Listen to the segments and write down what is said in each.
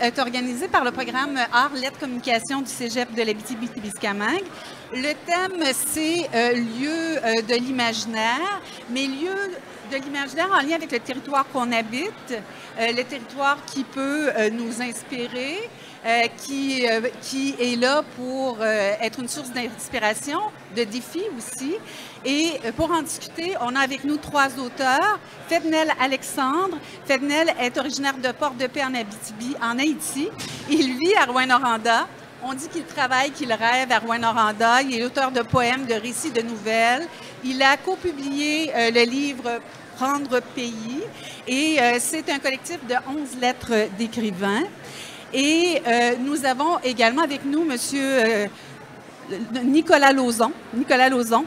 est organisé par le programme Arts, Lettres, Communication du Cégep de l'Abitibi-Témiscamingue. Le thème, c'est lieu de l'imaginaire, mais lieu de l'imaginaire en lien avec le territoire qu'on habite, le territoire qui peut nous inspirer, qui est là pour être une source d'inspiration, de défis aussi. Et pour en discuter, on a avec nous 3 auteurs. Fednel Alexandre. Fednel est originaire de Port-de-Paix en Abitibi, en Haïti. Il vit à Rouyn-Noranda. On dit qu'il travaille, qu'il rêve à Rouyn-Noranda. Il est auteur de poèmes, de récits, de nouvelles. Il a copublié le livre Prendre pays. Et c'est un collectif de 11 lettres d'écrivains. Et nous avons également avec nous M. Nicolas Lauzon,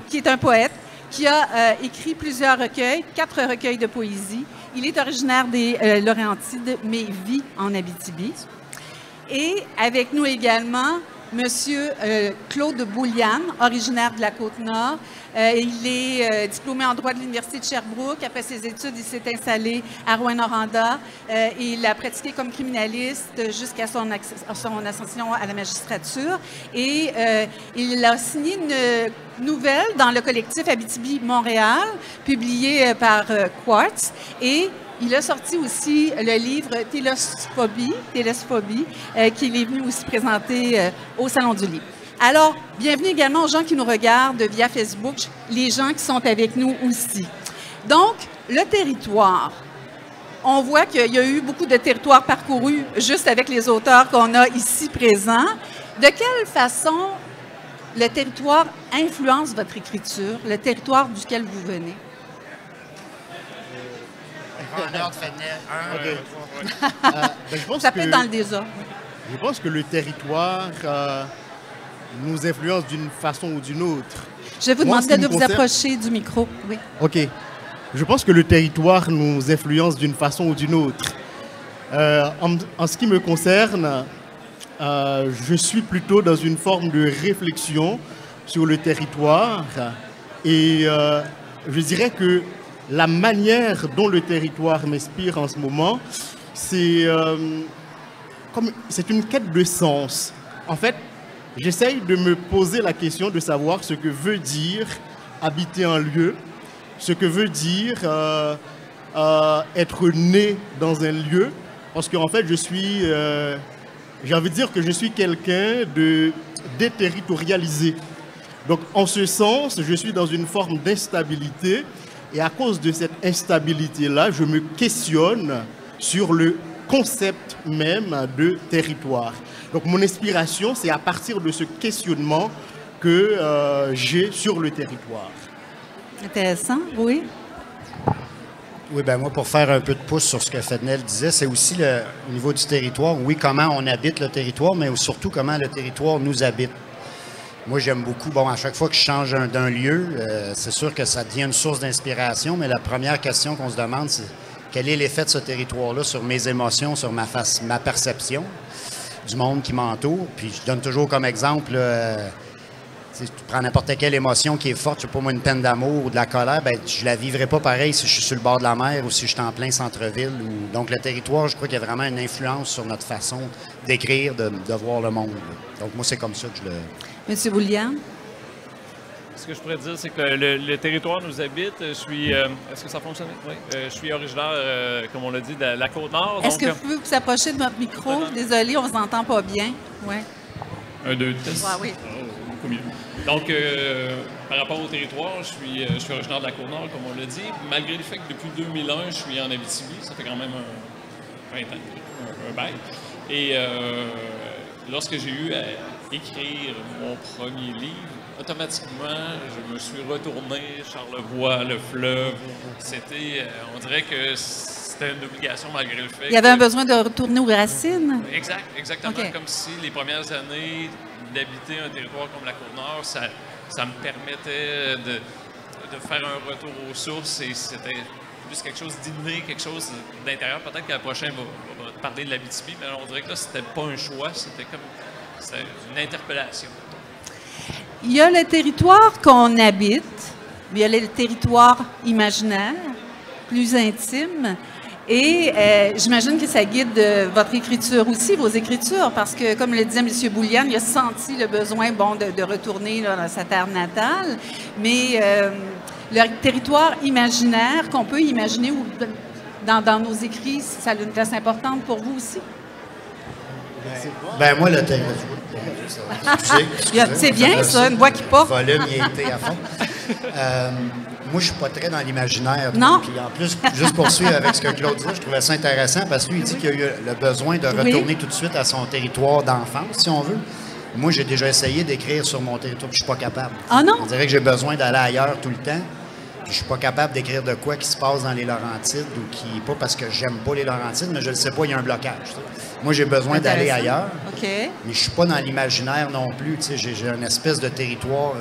qui est un poète, qui a écrit plusieurs recueils, 4 recueils de poésie. Il est originaire des Laurentides, mais vit en Abitibi. Et avec nous également M. Claude Boulian, originaire de la Côte-Nord. Il est diplômé en droit de l'Université de Sherbrooke. Après ses études, il s'est installé à Rouyn-Noranda. Il a pratiqué comme criminaliste jusqu'à son ascension à la magistrature. Et il a signé une nouvelle dans le collectif Abitibi-Montréal, publiée par Quartz. Et il a sorti aussi le livre Télesphobie, qu'il est venu aussi présenter au Salon du Livre. Alors, bienvenue également aux gens qui nous regardent via Facebook, les gens qui sont avec nous aussi. Donc, le territoire. On voit qu'il y a eu beaucoup de territoires parcourus juste avec les auteurs qu'on a ici présents. De quelle façon le territoire influence votre écriture, le territoire duquel vous venez? Ça peut être dans le désordre. Je pense que le territoire nous influence d'une façon ou d'une autre. Je vais vous demander de vous approcher du micro. Oui. OK. Je pense que le territoire nous influence d'une façon ou d'une autre. En ce qui me concerne, je suis plutôt dans une forme de réflexion sur le territoire et je dirais que la manière dont le territoire m'inspire en ce moment, c'est une quête de sens. En fait, j'essaye de me poser la question de savoir ce que veut dire habiter un lieu, ce que veut dire être né dans un lieu, parce qu'en fait, j'ai envie de dire que je suis quelqu'un de déterritorialisé. Donc, en ce sens, je suis dans une forme d'instabilité. Et à cause de cette instabilité-là, je me questionne sur le concept même de territoire. Donc mon inspiration, c'est à partir de ce questionnement que j'ai sur le territoire. Intéressant, oui. Oui, ben moi, pour faire un peu de pouce sur ce que Fednel disait, c'est aussi au niveau du territoire, oui, comment on habite le territoire, mais surtout comment le territoire nous habite. Moi, j'aime beaucoup. Bon, à chaque fois que je change d'un lieu, c'est sûr que ça devient une source d'inspiration, mais la première question qu'on se demande, c'est quel est l'effet de ce territoire-là sur mes émotions, sur ma perception du monde qui m'entoure. Puis je donne toujours comme exemple, tu prends n'importe quelle émotion qui est forte, je sais pas moi, une peine d'amour ou de la colère, ben je la vivrai pas pareil si je suis sur le bord de la mer ou si je suis en plein centre-ville. Donc le territoire, je crois qu'il y a vraiment une influence sur notre façon d'écrire, de voir le monde. Donc moi, c'est comme ça que je le... Monsieur Boulian? Ce que je pourrais dire, c'est que le territoire nous habite. Est-ce que ça fonctionne? Oui. Je suis originaire, comme on l'a dit, de la Côte-Nord. Est-ce que vous pouvez vous approcher de votre micro? Désolé, on ne vous entend pas bien. Ouais. 1, 2, test. Ah, oui. Oh, beaucoup mieux. Donc, par rapport au territoire, je suis originaire de la Côte-Nord, comme on l'a dit. Malgré le fait que depuis 2001, je suis en Abitibi, ça fait quand même un 20 ans, un bail. Et lorsque j'ai eu à écrire mon premier livre, automatiquement, je me suis retourné, Charlevoix, le fleuve. C'était, on dirait que c'était une obligation malgré le fait. Il y avait un besoin de retourner aux racines? Exactement. Okay. Comme si les premières années d'habiter un territoire comme la Côte-Nord, ça me permettait de faire un retour aux sources et c'était plus quelque chose d'inné, quelque chose d'intérieur. Peut-être que la prochaine va parler de l'Abitibi, mais on dirait que là, c'était pas un choix, c'était une interpellation. Il y a le territoire qu'on habite, mais il y a le territoire imaginaire, plus intime. Et j'imagine que ça guide votre écriture aussi, vos écritures, parce que, comme le disait M. Boulian, il a senti le besoin de retourner là, dans sa terre natale, mais le territoire imaginaire qu'on peut imaginer dans nos écrits, ça a une place importante pour vous aussi? Ben moi, le territoire... C'est bien ça, une voix qui porte. Le volume, il a été à fond. Moi, je suis pas très dans l'imaginaire. Non. Puis en plus, juste poursuivre avec ce que Claude dit, je trouvais ça intéressant parce que lui, il dit qu'il a eu le besoin de retourner tout de suite à son territoire d'enfance, si on veut. Moi, j'ai déjà essayé d'écrire sur mon territoire, puis je suis pas capable. Ah non? On dirait que j'ai besoin d'aller ailleurs tout le temps. Puis je suis pas capable d'écrire de quoi qui se passe dans les Laurentides ou qui... Pas parce que j'aime pas les Laurentides, mais je ne sais pas, il y a un blocage. Tu sais. Moi, j'ai besoin d'aller ailleurs. OK. Mais je suis pas dans l'imaginaire non plus. Tu sais, j'ai une espèce de territoire...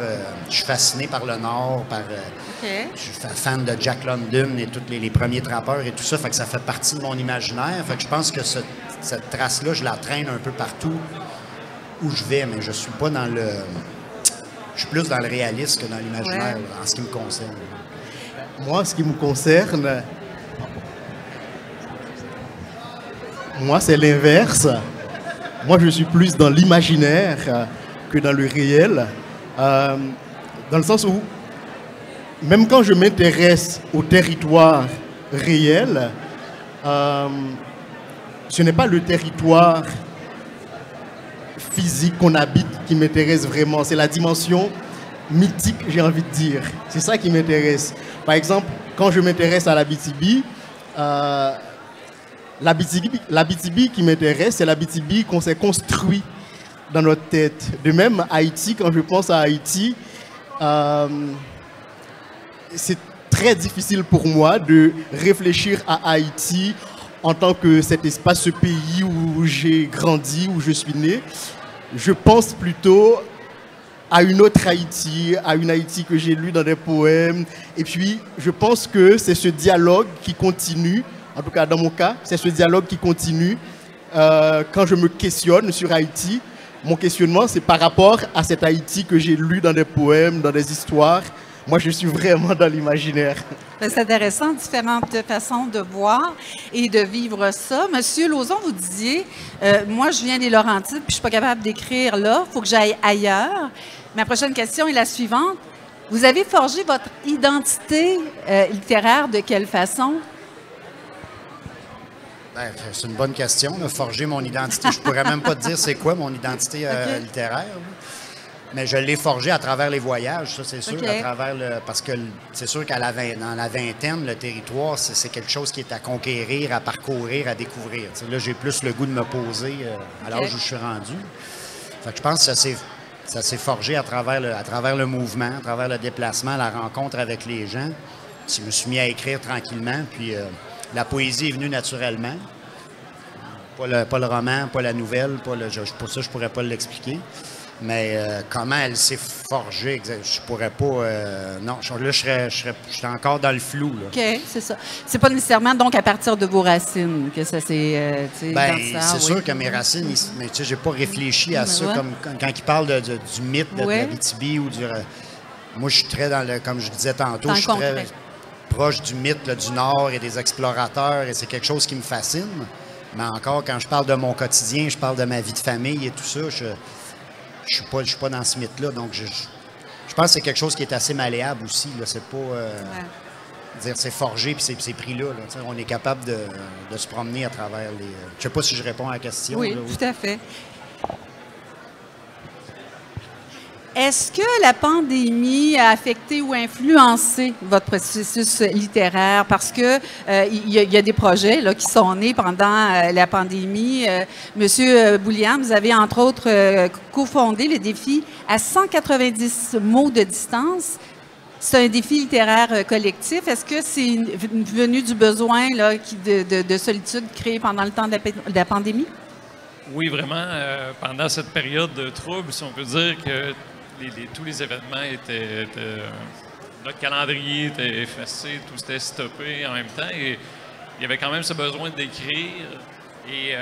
je suis fasciné par le Nord, par... OK. Je suis fan de Jack London et tous les premiers trappeurs et tout ça. Fait que ça fait partie de mon imaginaire. Fait que je pense que cette trace-là, je la traîne un peu partout où je vais, mais je suis pas dans le... Je suis plus dans le réalisme que dans l'imaginaire, en ce qui me concerne. Moi, ce qui me concerne, moi, c'est l'inverse. Moi, je suis plus dans l'imaginaire que dans le réel. Dans le sens où, même quand je m'intéresse au territoire réel, ce n'est pas le territoire physique qu'on habite qui m'intéresse vraiment. C'est la dimension mythique, j'ai envie de dire. C'est ça qui m'intéresse. Par exemple, quand je m'intéresse à l'Abitibi, l'Abitibi qui m'intéresse, c'est l'Abitibi qu'on s'est construit dans notre tête. De même, Haïti, quand je pense à Haïti, c'est très difficile pour moi de réfléchir à Haïti en tant que cet espace, ce pays où j'ai grandi, où je suis né. Je pense plutôt à une autre Haïti, à une Haïti que j'ai lue dans des poèmes. Et puis, je pense que c'est ce dialogue qui continue, en tout cas dans mon cas, c'est ce dialogue qui continue quand je me questionne sur Haïti. Mon questionnement, c'est par rapport à cette Haïti que j'ai lue dans des poèmes, dans des histoires. Moi, je suis vraiment dans l'imaginaire. C'est intéressant, différentes façons de voir et de vivre ça. Monsieur Lauzon, vous disiez, moi, je viens des Laurentides, puis je suis pas capable d'écrire là, il faut que j'aille ailleurs. Ma prochaine question est la suivante. Vous avez forgé votre identité littéraire de quelle façon? Ben, c'est une bonne question, là, forger mon identité. Je pourrais même pas te dire c'est quoi mon identité littéraire. Mais je l'ai forgé à travers les voyages, ça c'est sûr, à travers parce que c'est sûr dans la vingtaine, le territoire, c'est quelque chose qui est à conquérir, à parcourir, à découvrir. T'sais, là, j'ai plus le goût de me poser à l'âge où je suis rendu. Fait que je pense que ça s'est forgé à travers le mouvement, à travers le déplacement, la rencontre avec les gens. Je me suis mis à écrire tranquillement, puis la poésie est venue naturellement. Pas le roman, pas la nouvelle, pour ça je pourrais pas l'expliquer. Mais comment elle s'est forgée, je pourrais pas... non, là, je serais encore dans le flou. Là. OK, c'est ça. C'est pas nécessairement donc à partir de vos racines que ça s'est... c'est sûr que mes racines, mais tu sais, j'ai pas réfléchi à ça comme quand ils parlent du mythe de l'Abitibi ou du... moi, je suis très dans le... Comme je disais tantôt, je suis très proche du mythe là, du Nord et des explorateurs et c'est quelque chose qui me fascine. Mais encore, quand je parle de mon quotidien, je parle de ma vie de famille et tout ça, je suis pas dans ce mythe-là, donc je pense que c'est quelque chose qui est assez malléable aussi. Là. C'est pas dire c'est forgé puis c'est pris là. On est capable de se promener à travers les. Je sais pas si je réponds à la question. Oui, là, tout à fait. Est-ce que la pandémie a affecté ou influencé votre processus littéraire? Parce que il y a des projets là, qui sont nés pendant la pandémie. Monsieur Boulian, vous avez entre autres cofondé le défi à 190 mots de distance. C'est un défi littéraire collectif. Est-ce que c'est venu du besoin là, de solitude créé pendant le temps de la pandémie? Oui, vraiment. Pendant cette période de trouble, si on peut dire que tous les événements étaient notre calendrier était effacé, tout était stoppé en même temps. Et il y avait quand même ce besoin d'écrire. Et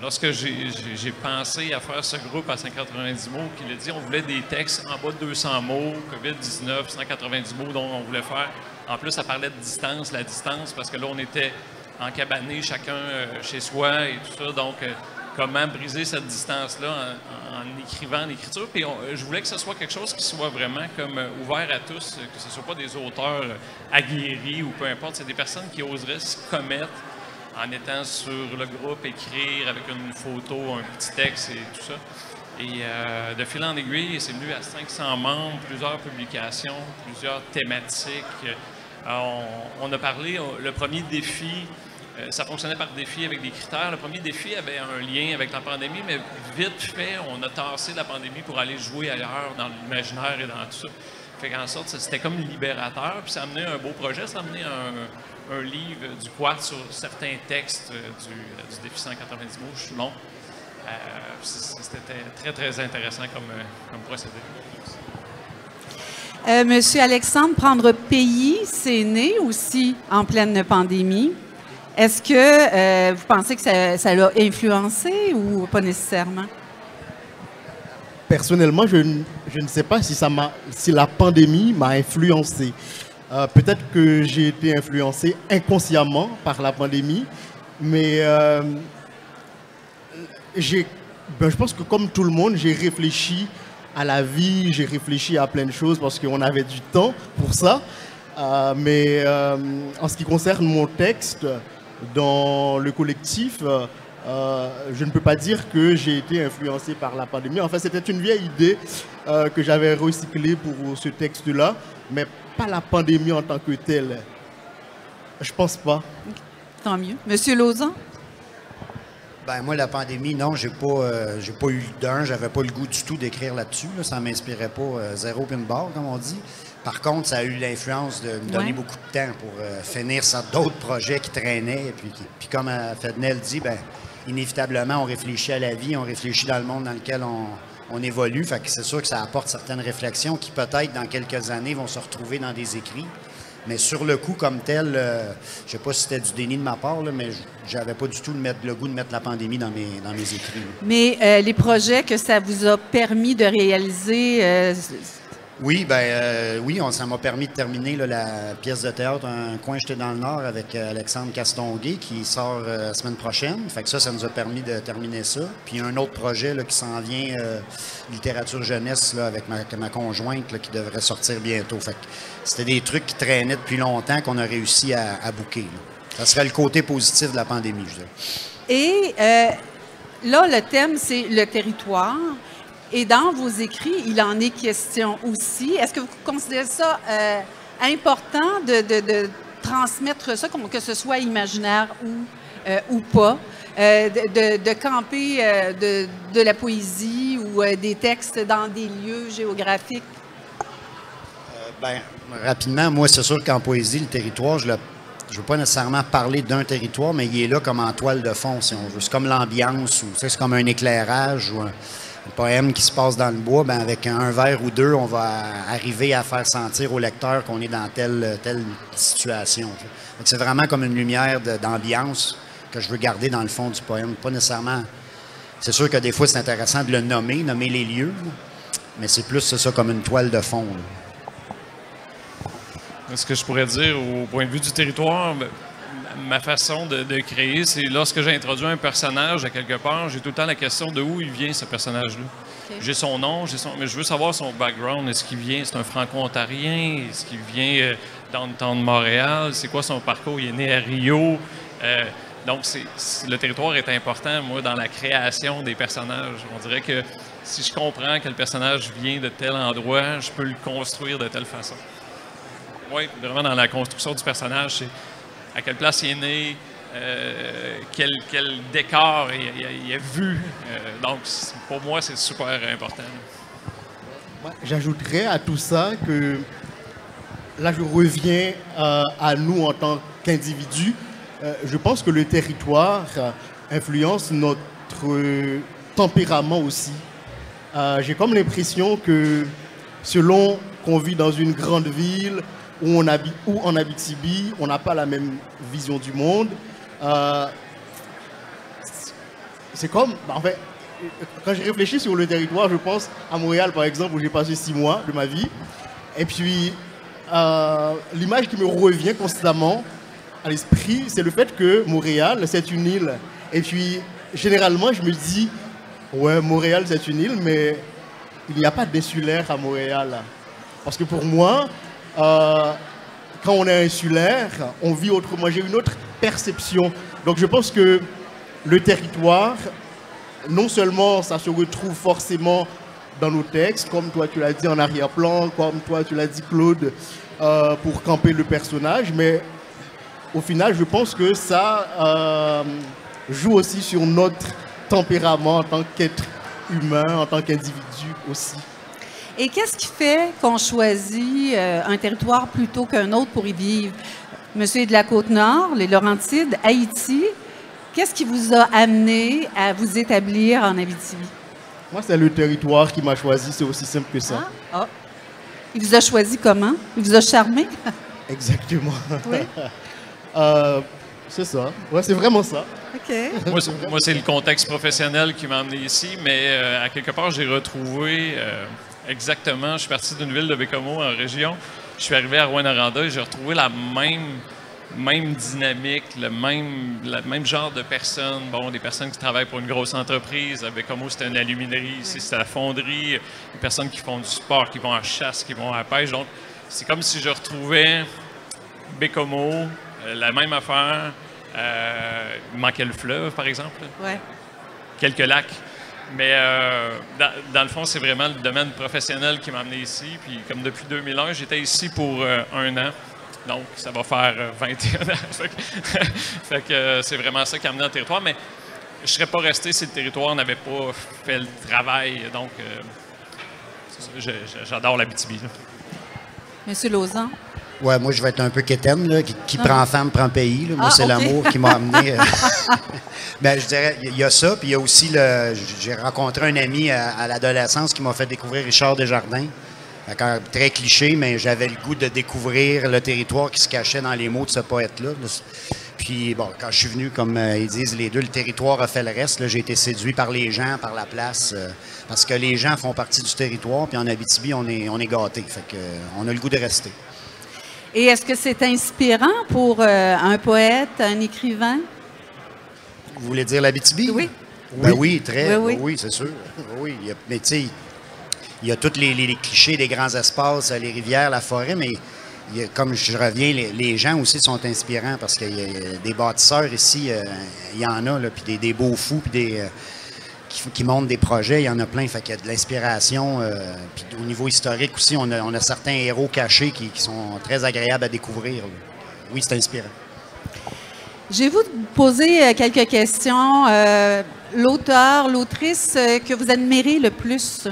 lorsque j'ai pensé à faire ce groupe à 190 mots, qu'il a dit on voulait des textes en bas de 200 mots, COVID-19, 190 mots, dont on voulait faire. En plus, ça parlait de distance, la distance, parce que là, on était encabanés chacun chez soi et tout ça. Donc, comment briser cette distance-là en écrivant l'écriture. Puis je voulais que ce soit quelque chose qui soit vraiment comme ouvert à tous, que ce ne soit pas des auteurs aguerris ou peu importe. C'est des personnes qui oseraient se commettre en étant sur le groupe, écrire avec une photo, un petit texte et tout ça. Et de fil en aiguille, c'est venu à 500 membres, plusieurs publications, plusieurs thématiques. On a parlé, le premier défi, ça fonctionnait par défi avec des critères. Le premier défi avait un lien avec la pandémie, mais vite fait, on a tassé la pandémie pour aller jouer ailleurs dans l'imaginaire et dans tout ça. Fait qu'en sorte, c'était comme libérateur, puis ça a amené un beau projet, ça a amené un livre du quad sur certains textes du défi 190 mots long. C'était très, très intéressant comme procédé. Monsieur Alexandre, prendre pays, c'est né aussi en pleine pandémie. Est-ce que vous pensez que ça l'a influencé ou pas nécessairement? Personnellement, je ne sais pas si la pandémie m'a influencé. Peut-être que j'ai été influencé inconsciemment par la pandémie, mais je pense que comme tout le monde, j'ai réfléchi à la vie, j'ai réfléchi à plein de choses parce qu'on avait du temps pour ça. Mais en ce qui concerne mon texte, dans le collectif, je ne peux pas dire que j'ai été influencé par la pandémie. En fait, c'était une vieille idée que j'avais recyclée pour ce texte-là, mais pas la pandémie en tant que telle. Je pense pas. Tant mieux. Monsieur Lauzon? Ben moi, la pandémie, non, j'ai pas eu j'avais pas le goût du tout d'écrire là-dessus. Là, ça m'inspirait pas zéro pin barre, comme on dit. Par contre, ça a eu l'influence de me donner beaucoup de temps pour finir d'autres projets qui traînaient. Puis comme Fednel dit, ben, inévitablement, on réfléchit à la vie, on réfléchit dans le monde dans lequel on évolue. Fait que c'est sûr que ça apporte certaines réflexions qui, peut-être, dans quelques années, vont se retrouver dans des écrits. Mais sur le coup, comme tel, je ne sais pas si c'était du déni de ma part, là, mais j'avais pas du tout le goût de mettre la pandémie dans mes écrits. Là. Mais les projets que ça vous a permis de réaliser... Oui, ça m'a permis de terminer là, la pièce de théâtre Un coin jeté dans le Nord avec Alexandre Castonguay qui sort la semaine prochaine. Fait que ça nous a permis de terminer ça. Puis un autre projet là, qui s'en vient, littérature jeunesse là, avec ma conjointe là, qui devrait sortir bientôt. Fait que c'était des trucs qui traînaient depuis longtemps qu'on a réussi à booker. Là. Ça serait le côté positif de la pandémie, je dirais. Et là, le thème, c'est le territoire. Et dans vos écrits, il en est question aussi. Est-ce que vous considérez ça important de transmettre ça, que ce soit imaginaire ou pas, de camper de la poésie ou des textes dans des lieux géographiques? Rapidement, moi, c'est sûr qu'en poésie, le territoire, je ne veux pas nécessairement parler d'un territoire, mais il est là comme en toile de fond, si on veut. C'est comme l'ambiance, ou c'est comme un éclairage ou un poème qui se passe dans le bois, ben avec un vers ou deux, on va arriver à faire sentir au lecteur qu'on est dans telle situation. C'est vraiment comme une lumière d'ambiance que je veux garder dans le fond du poème. Pas nécessairement... C'est sûr que des fois, c'est intéressant de le nommer les lieux, mais c'est plus ça comme une toile de fond. Là. Ce que je pourrais dire au point de vue du territoire... Ma façon de créer, c'est lorsque j'ai introduit un personnage à quelque part, j'ai tout le temps la question de où il vient, ce personnage-là. Okay. J'ai son nom, mais je veux savoir son background. Est-ce qu'il vient, c'est un franco-ontarien? Est-ce qu'il vient dans le temps de Montréal? C'est quoi son parcours? Il est né à Rio. Donc, le territoire est important, moi, dans la création des personnages. On dirait que si je comprends que le personnage vient de tel endroit, je peux le construire de telle façon. Oui, vraiment dans la construction du personnage, c'est à quelle place il est né, quel décor il a vu. Donc, pour moi, c'est super important. J'ajouterais à tout ça que là, je reviens à nous en tant qu'individus. Je pense que le territoire influence notre tempérament aussi. J'ai comme l'impression que selon qu'on vit dans une grande ville, où on habite, ou en Abitibi, on n'a pas la même vision du monde. C'est comme, en fait, quand je réfléchis sur le territoire, je pense à Montréal, par exemple, où j'ai passé 6 mois de ma vie. Et puis, l'image qui me revient constamment, à l'esprit, c'est le fait que Montréal, c'est une île. Et puis, généralement, je me dis, ouais, Montréal, c'est une île, mais il n'y a pas d'insulaire à Montréal. Parce que pour moi, quand on est insulaire, on vit autrement. J'ai une autre perception. Donc, je pense que le territoire, non seulement ça se retrouve forcément dans nos textes, comme toi tu l'as dit en arrière-plan, comme toi tu l'as dit Claude, pour camper le personnage, mais au final, je pense que ça joue aussi sur notre tempérament en tant qu'être humain, en tant qu'individu aussi. Et qu'est-ce qui fait qu'on choisit un territoire plutôt qu'un autre pour y vivre? Monsieur est de la Côte-Nord, les Laurentides, Haïti. Qu'est-ce qui vous a amené à vous établir en Abitibi? Moi, c'est le territoire qui m'a choisi, c'est aussi simple que ça. Ah. Ah. Il vous a choisi comment? Il vous a charmé? Exactement. Oui. C'est ça. Ouais, c'est vraiment ça. OK. Moi, c'est le contexte professionnel qui m'a amené ici, mais à quelque part, j'ai retrouvé exactement. Je suis parti d'une ville de Bécomo en région. Je suis arrivé à Rouyn-Noranda et j'ai retrouvé la même dynamique, le même genre de personnes. Bon, des personnes qui travaillent pour une grosse entreprise. À Bécomo, c'était une aluminerie. Ici, c'était la fonderie. Des personnes qui font du sport, qui vont à la chasse, qui vont à la pêche. Donc, c'est comme si je retrouvais Bécomo, la même affaire. Il manquait le fleuve, par exemple. Ouais. Quelques lacs. Mais dans le fond, c'est vraiment le domaine professionnel qui m'a amené ici. Puis comme depuis 2001, j'étais ici pour 1 an. Donc, ça va faire 21 ans. Fait que c'est vraiment ça qui a amené dans le territoire. Mais je ne serais pas resté si le territoire n'avait pas fait le travail. Donc, j'adore l'Abitibi. Monsieur Lauzon? Ouais, moi, je vais être un peu quétaine, là. Qui prend femme, prend pays. Là. Moi, c'est okay. L'amour qui m'a amené. Ben, je dirais, il y a ça, puis il y a aussi j'ai rencontré un ami à l'adolescence qui m'a fait découvrir Richard Desjardins. Très cliché, mais j'avais le goût de découvrir le territoire qui se cachait dans les mots de ce poète-là. Puis, bon, quand je suis venu, comme ils disent les deux, le territoire a fait le reste. J'ai été séduit par les gens, par la place, parce que les gens font partie du territoire, puis en Abitibi, on est gâtés. Fait que, on a le goût de rester. Et est-ce que c'est inspirant pour un poète, un écrivain? Vous voulez dire l'Abitibi? Oui. Ben oui, très. Oui. Oui, c'est sûr. Oui, mais tu sais, il y a tous les clichés des grands espaces, les rivières, la forêt, mais comme je reviens, les gens aussi sont inspirants parce qu'il y a des bâtisseurs ici, il y en a, là, puis des beaux fous, puis qui montent des projets, il y en a plein, fait qu'il y a de l'inspiration. Puis au niveau historique aussi, on a certains héros cachés qui sont très agréables à découvrir. Là. Oui, c'est inspirant. Je vais vous poser quelques questions. L'auteur, l'autrice que vous admirez le plus?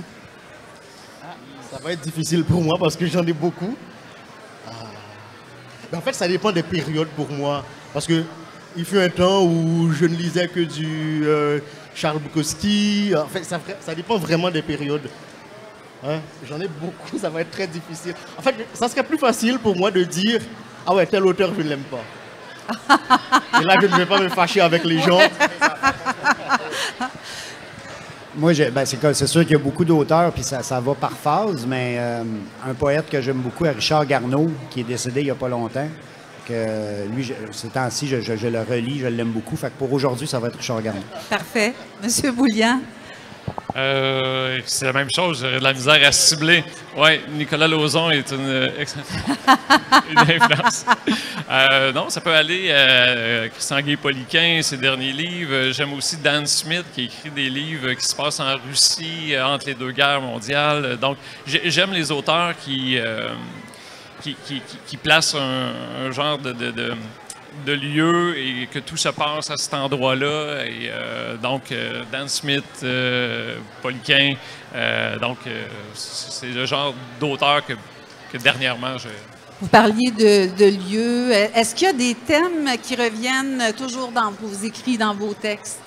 Ça va être difficile pour moi parce que j'en ai beaucoup. Mais en fait, ça dépend des périodes pour moi. Parce que il fut un temps où je ne lisais que du Charles Bukowski. En fait, ça dépend vraiment des périodes. Hein? J'en ai beaucoup, ça va être très difficile. En fait, ça serait plus facile pour moi de dire « Ah ouais, tel auteur, je ne l'aime pas. » Et là, je ne vais pas me fâcher avec les gens. Moi, c'est sûr qu'il y a beaucoup d'auteurs, puis ça va par phase, mais un poète que j'aime beaucoup, Richard Garneau, qui est décédé il n'y a pas longtemps, que lui, ces temps-ci, je le relis, je l'aime beaucoup. Fait que pour aujourd'hui, ça va être Richard Garneau. Parfait. Monsieur Boulian? C'est la même chose, j'aurais de la misère à cibler. Oui, Nicolas Lauzon est une influence. Non, ça peut aller Christian Guay-Poliquin, ses derniers livres. J'aime aussi Dan Smith, qui écrit des livres qui se passent en Russie, entre les deux guerres mondiales. Donc, j'aime les auteurs qui placent un genre de lieu et que tout se passe à cet endroit-là. Et donc, Dan Smith, Poliquin, c'est le genre d'auteur que dernièrement, Vous parliez de lieux. Est-ce qu'il y a des thèmes qui reviennent toujours dans vos écrits, dans vos textes?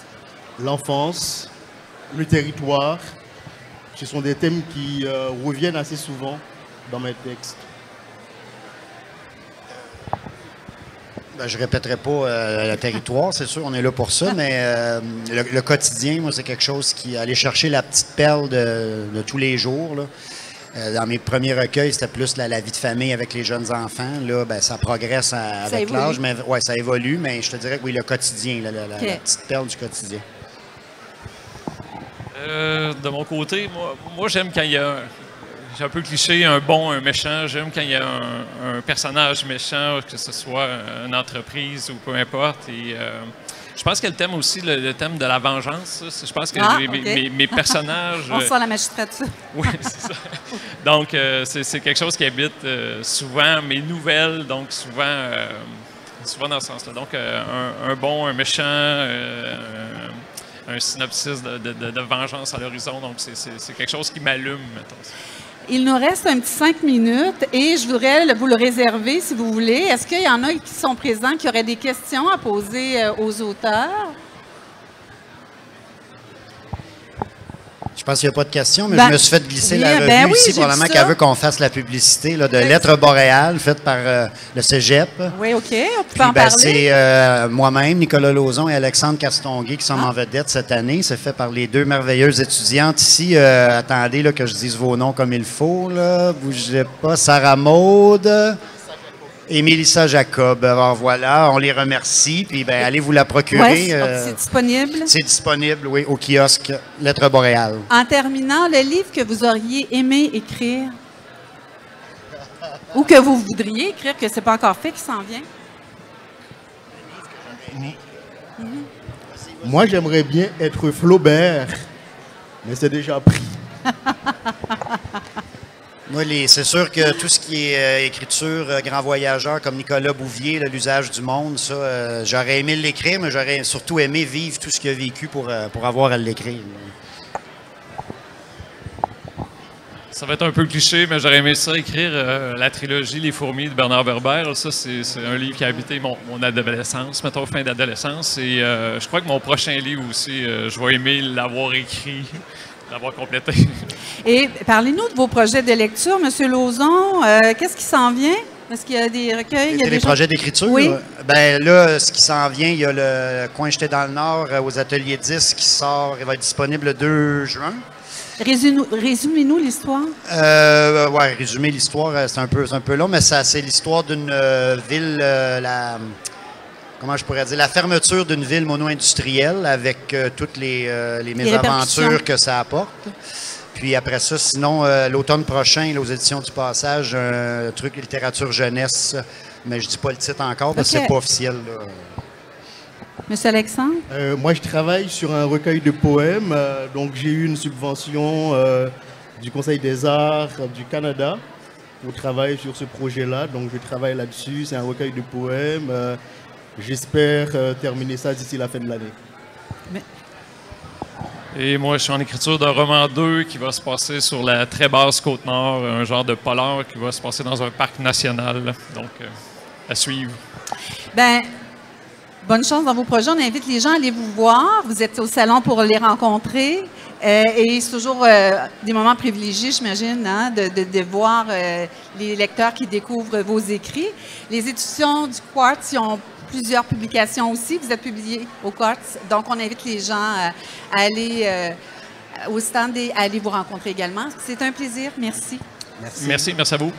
L'enfance, le territoire, ce sont des thèmes qui reviennent assez souvent dans mes textes. Ben, je ne répéterai pas le territoire, c'est sûr, on est là pour ça, mais le quotidien, moi, c'est quelque chose qui... Aller chercher la petite perle de tous les jours, là. Dans mes premiers recueils, c'était plus la vie de famille avec les jeunes enfants. Là, ben, ça progresse avec l'âge, mais ouais, ça évolue. Mais je te dirais que oui, le quotidien, la petite perle du quotidien. De mon côté, moi j'aime quand il y a, j'ai un peu cliché, un bon, un méchant. J'aime quand il y a un personnage méchant, que ce soit une entreprise ou peu importe. Et je pense que le thème aussi, le thème de la vengeance, je pense que mes personnages... On sent la magistrature. Oui, c'est ça. Donc, c'est quelque chose qui habite souvent mes nouvelles, donc souvent dans ce sens-là. Donc, un bon, un méchant, un synopsis de vengeance à l'horizon. Donc, c'est quelque chose qui m'allume, mettons. Il nous reste un petit 5 minutes et je voudrais vous le réserver si vous voulez. Est-ce qu'il y en a qui sont présents, qui auraient des questions à poser aux auteurs? Je pense qu'il n'y a pas de questions, mais je me suis fait glisser la revue ici, probablement qu'elle veut qu'on fasse la publicité là, de Lettres boréales faite par le Cégep. Oui, OK, on peut en parler. C'est moi-même, Nicolas Lauzon et Alexandre Castonguay qui sommes en vedette cette année. C'est fait par les deux merveilleuses étudiantes ici. Attendez là, que je dise vos noms comme il faut. Là. Bougez pas. Sarah Maude et Mélissa Jacob. Alors voilà, on les remercie. Puis ben, allez vous la procurer. C'est disponible? C'est disponible, oui, au kiosque Lettres boréales. En terminant, le livre que vous auriez aimé écrire ou que vous voudriez écrire, que ce n'est pas encore fait, qui s'en vient? Moi, j'aimerais bien être Flaubert, mais c'est déjà pris. Moi, c'est sûr que tout ce qui est écriture, grand voyageur comme Nicolas Bouvier, l'usage du monde, ça, j'aurais aimé l'écrire, mais j'aurais surtout aimé vivre tout ce qu'il a vécu pour avoir à l'écrire. Ça va être un peu cliché, mais j'aurais aimé ça écrire la trilogie Les Fourmis de Bernard Werber. Ça, c'est un livre qui a habité mon adolescence, mettons fin d'adolescence. Et je crois que mon prochain livre aussi, je vais aimer l'avoir écrit, l'avoir complété. Et parlez-nous de vos projets de lecture, M. Lauzon. Qu'est-ce qui s'en vient? Est-ce qu'il y a des recueils? Il y a des projets d'écriture? Oui. Ben là, ce qui s'en vient, il y a le Coin jeté dans le Nord aux Ateliers 10 qui sort, il va être disponible le 2 juin. Résumez-nous l'histoire. Oui, résumer l'histoire, c'est un peu long, mais c'est l'histoire d'une ville, comment je pourrais dire, la fermeture d'une ville mono-industrielle avec toutes les mésaventures que ça apporte. Puis après ça, sinon, l'automne prochain, aux éditions du Passage, un truc littérature jeunesse, mais je ne dis pas le titre encore parce que c'est pas officiel. Là. Monsieur Alexandre? Moi, je travaille sur un recueil de poèmes. Donc, j'ai eu une subvention du Conseil des arts du Canada pour travailler sur ce projet-là. Donc, je travaille là-dessus. C'est un recueil de poèmes. J'espère terminer ça d'ici la fin de l'année. Et moi, je suis en écriture d'un roman 2 qui va se passer sur la très basse Côte-Nord, un genre de polar qui va se passer dans un parc national. Donc, à suivre. Bien, bonne chance dans vos projets. On invite les gens à aller vous voir. Vous êtes au salon pour les rencontrer. Et c'est toujours des moments privilégiés, j'imagine, hein, de voir les lecteurs qui découvrent vos écrits. Les éditions du Quartz, ils ont plusieurs publications aussi. Vous êtes publié au Quartz. Donc, on invite les gens à aller au stand et à aller vous rencontrer également. C'est un plaisir. Merci. Merci à vous.